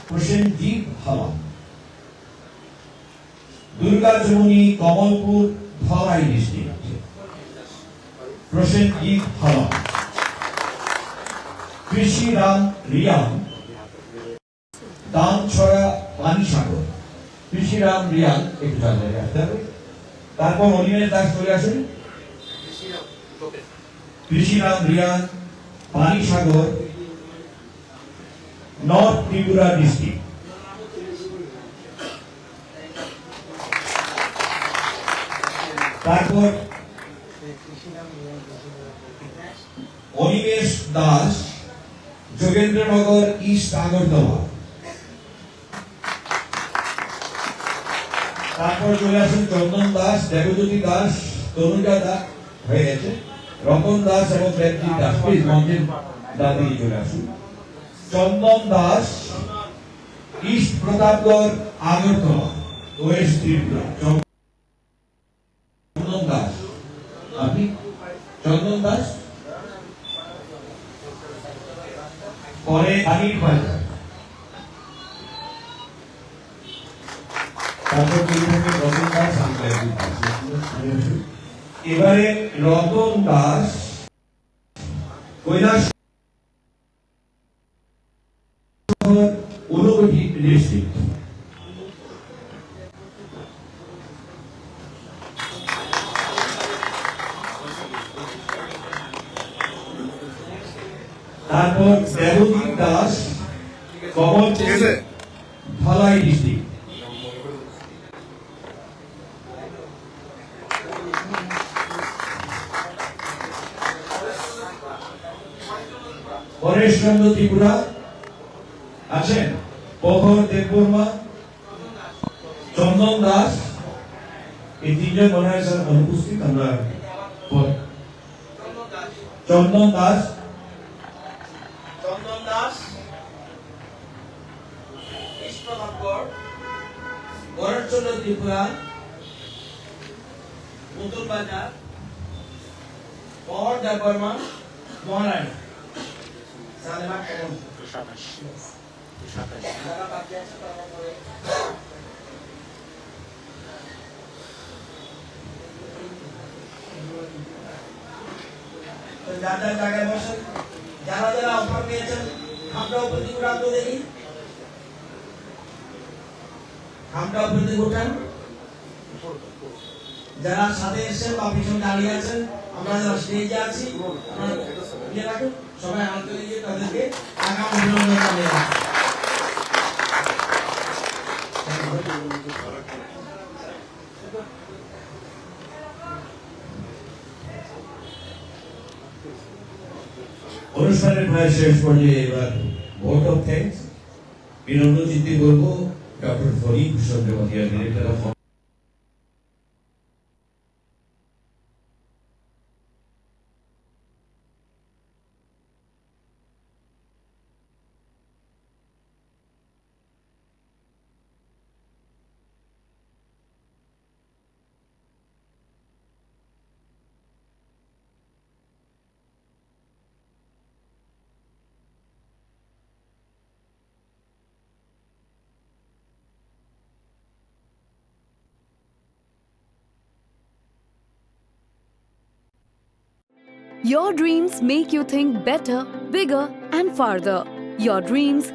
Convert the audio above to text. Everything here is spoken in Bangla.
প্রসেনজিৎ হাওলাদার। দুর্গা যমুনী কমলপুর ধলাই ডিস্ট্রিক্ট, প্রসেনজিৎ হাওলাদার। কৃষিরাম রিয়াং, দানছড়া পানিসাগর। কৃষিরাম রিয়াং একটু জায়গায় আসতে হবে। তারপর অনিমেষ দাস চলে আসুন। কৃষিরাম রিয়াং, পানিসাগর, নর্থ ত্রিপুরা ডিস্ট্রিক্ট। তারপর অনিমেষ দাস, যোগেন্দ্রনগর ইস্ট আগরতলা। তারপর চলে আসুন চন্দন দাস, দেবজ্যোতি দাস, তনুজা দাস হয়ে গেছে, রতন দাস এবং দেবজিৎ দাস। প্লিজ মঞ্চের দাদি চলে আসুন। Chandan Das, east Pratapgarh Agartala, West Tripura. চন্দন দাস, আপনি চন্দন দাস। পরে আনিল বাজার। তারপর রতন দাস, এবারে রতন দাস কৈলাস ঊনকোটি ডিস্ট্রিক্ট। তারপর দেবজিৎ দাস, কমলপুর ধলাই ডিস্ট্রিক্ট। পরেশচন্দ্র ত্রিপুরা আছেন, প্রখর দেববর্মা, চন্দন দাস। এই তিনজন মনে হয় স্যার অনুপস্থিত। আমরা চন্দন দাস, পরেশচন্দ্র ত্রিপুরা, নতুন বাজার, প্রখর দেববর্মা, মহারানী। যার যার জায়গায় বসেন। যারা যারা অফার পেয়েছেন খামটাও প্রতীক উঠান তো দেখি। খামটাও প্রতীক উঠান। যারা সাথে এসেছেন বা পিছনে দাঁড়িয়ে আছেন, আমরা যারা স্টেজে আছি নিয়ে রাখুন। সবাই আমাদের গিয়ে তাদেরকে আগাম অভিনন্দন জানিয়ে রাখুন। অনুষ্ঠানের প্রায় শেষ পর্যায়ে এবার ভোট অফ থ্যাঙ্কস। বিনম্র চিত্তে বলবো doctor Farid Bhushan Jamatia, director of Your dreams make you think better, bigger, and farther. Your dreams